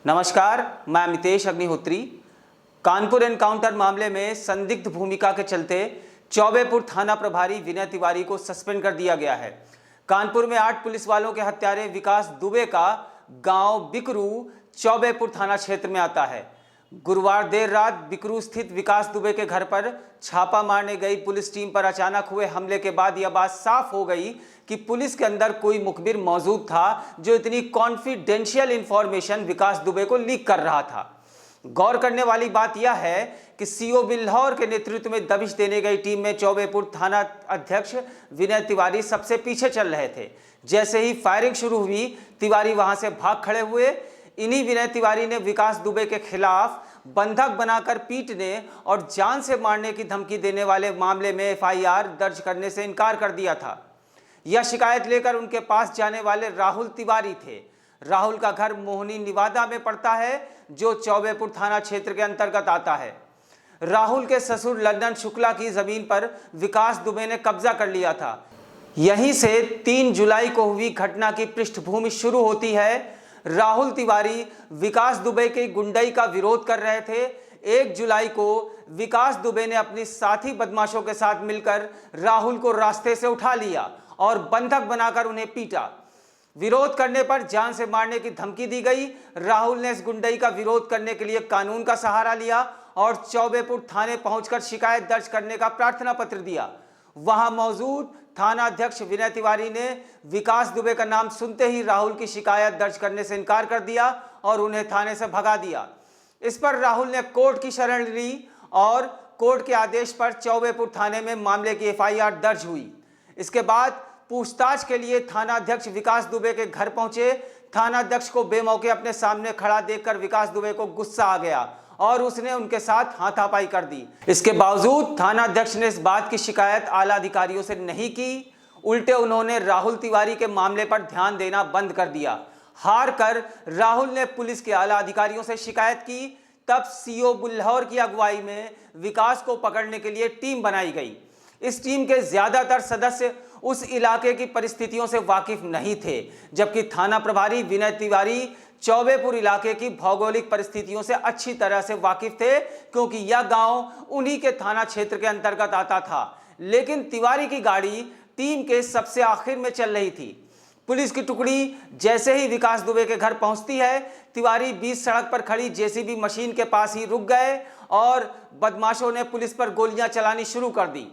नमस्कार, मैं अमितेश अग्निहोत्री। कानपुर एनकाउंटर मामले में संदिग्ध भूमिका के चलते चौबेपुर थाना प्रभारी विनय तिवारी को सस्पेंड कर दिया गया है। कानपुर में 8 पुलिस वालों के हत्यारे विकास दुबे का गांव बिकरू चौबेपुर थाना क्षेत्र में आता है। गुरुवार देर रात बिकरू स्थित विकास दुबे के घर पर छापा मारने गई पुलिस टीम पर अचानक हुए हमले के बाद यह बात साफ हो गई कि पुलिस के अंदर कोई मुखबिर मौजूद था जो इतनी कॉन्फिडेंशियल इंफॉर्मेशन विकास दुबे को लीक कर रहा था। गौर करने वाली बात यह है कि सीओ बिल्हौर के नेतृत्व में दबिश देने गई टीम में चौबेपुर थाना अध्यक्ष विनय तिवारी सबसे पीछे चल रहे थे। जैसे ही फायरिंग शुरू हुई, तिवारी वहां से भाग खड़े हुए। इन्हीं विनय तिवारी ने विकास दुबे के खिलाफ बंधक बनाकर पीटने और जान से मारने की धमकी देने वाले मामले में एफआईआर दर्ज करने से इनकार कर दिया था। यह शिकायत लेकर उनके पास जाने वाले राहुल तिवारी थे। राहुल का घर मोहनी निवादा में पड़ता है, जो चौबेपुर थाना क्षेत्र के अंतर्गत आता है। राहुल के ससुर लंदन शुक्ला की जमीन पर विकास दुबे ने कब्जा कर लिया था। यहीं से 3 जुलाई को हुई घटना की पृष्ठभूमि शुरू होती है। राहुल तिवारी विकास दुबे की गुंडई का विरोध कर रहे थे। 1 जुलाई को विकास दुबे ने अपनी साथी बदमाशों के साथ मिलकर राहुल को रास्ते से उठा लिया और बंधक बनाकर उन्हें पीटा। विरोध करने पर जान से मारने की धमकी दी गई। राहुल ने इस गुंडई का विरोध करने के लिए कानून का सहारा लिया और चौबेपुर थाने पहुंचकर शिकायत दर्ज करने का प्रार्थना पत्र दिया। वहां मौजूद थाना अध्यक्ष विनय तिवारी ने विकास दुबे का नाम सुनते ही राहुल की शिकायत दर्ज करने से इनकार कर दिया और उन्हें थाने से भगा दिया। इस पर राहुल ने कोर्ट की शरण ली और कोर्ट के आदेश पर चौबेपुर थाने में मामले की एफआईआर दर्ज हुई। इसके बाद पूछताछ के लिए थाना अध्यक्ष विकास दुबे के घर पहुंचे। थाना अध्यक्ष को बेमौके अपने सामने खड़ा देखकर विकास दुबे को गुस्सा आ गया और उसने उनके साथ हाथापाई कर दी। इसके बावजूद थाना अध्यक्ष ने इस बात की शिकायत आला अधिकारियों से नहीं की। उल्टे उन्होंने राहुल तिवारी के मामले पर ध्यान देना बंद कर दिया। हार कर राहुल ने पुलिस के आला अधिकारियों से शिकायत की। तब सीओ बिल्हौर की अगुवाई में विकास को पकड़ने के लिए टीम बनाई गई। इस टीम के ज्यादातर सदस्य उस इलाके की परिस्थितियों से वाकिफ नहीं थे, जबकि थाना प्रभारी विनय तिवारी चौबेपुर इलाके की भौगोलिक परिस्थितियों से अच्छी तरह से वाकिफ थे, क्योंकि यह गांव उन्हीं के थाना क्षेत्र के अंतर्गत आता था। लेकिन तिवारी की गाड़ी टीम के सबसे आखिर में चल रही थी। पुलिस की टुकड़ी जैसे ही विकास दुबे के घर पहुंचती है, तिवारी बीच सड़क पर खड़ी जेसीबी मशीन के पास ही रुक गए और बदमाशों ने पुलिस पर गोलियां चलानी शुरू कर दी।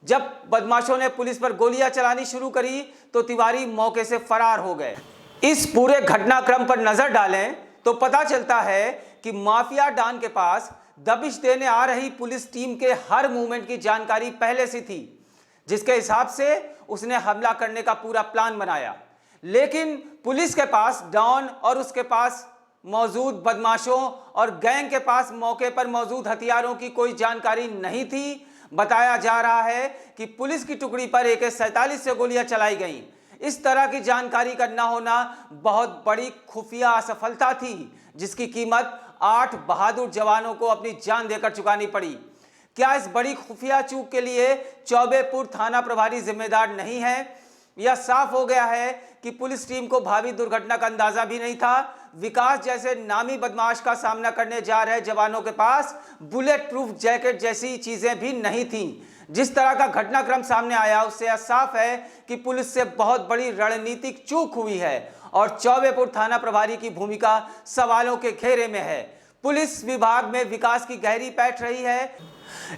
जब बदमाशों ने पुलिस पर गोलियां चलानी शुरू करी तो तिवारी मौके से फरार हो गए। इस पूरे घटनाक्रम पर नजर डालें तो पता चलता है कि माफिया डॉन के पास दबिश देने आ रही पुलिस टीम के हर मूवमेंट की जानकारी पहले से थी, जिसके हिसाब से उसने हमला करने का पूरा प्लान बनाया। लेकिन पुलिस के पास डॉन और उसके पास मौजूद बदमाशों और गैंग के पास मौके पर मौजूद हथियारों की कोई जानकारी नहीं थी। बताया जा रहा है कि पुलिस की टुकड़ी पर AK-47 से गोलियां चलाई गईं। इस तरह की जानकारी का न होना बहुत बड़ी खुफिया असफलता थी, जिसकी कीमत 8 बहादुर जवानों को अपनी जान देकर चुकानी पड़ी। क्या इस बड़ी खुफिया चूक के लिए चौबेपुर थाना प्रभारी जिम्मेदार नहीं है? यह साफ हो गया है कि पुलिस टीम को भावी दुर्घटना का अंदाजा भी नहीं था। विकास जैसे नामी बदमाश का सामना करने जा रहे जवानों के पास बुलेट प्रूफ जैकेट जैसी चीजें भी नहीं थीं। जिस तरह का घटनाक्रम सामने आया, उससे यह साफ है कि पुलिस से बहुत बड़ी रणनीतिक चूक हुई है और चौबेपुर थाना प्रभारी की भूमिका सवालों के घेरे में है। पुलिस विभाग में विकास की गहरी पैठ रही है।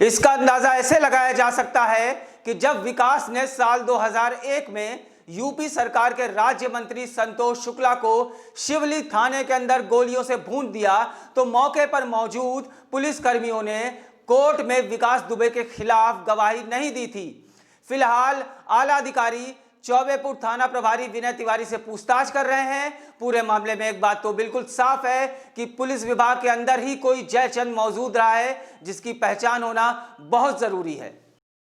इसका अंदाजा ऐसे लगाया जा सकता है कि जब विकास ने साल 2001 में यूपी सरकार के राज्य मंत्री संतोष शुक्ला को शिवली थाने के अंदर गोलियों से भून दिया, तो मौके पर मौजूद पुलिस कर्मियों ने कोर्ट में विकास दुबे के खिलाफ गवाही नहीं दी थी। फिलहाल आला अधिकारी चौबेपुर थाना प्रभारी विनय तिवारी से पूछताछ कर रहे हैं। पूरे मामले में एक बात तो बिल्कुल साफ है कि पुलिस विभाग के अंदर ही कोई जयचंद मौजूद रहा है, जिसकी पहचान होना बहुत जरूरी है।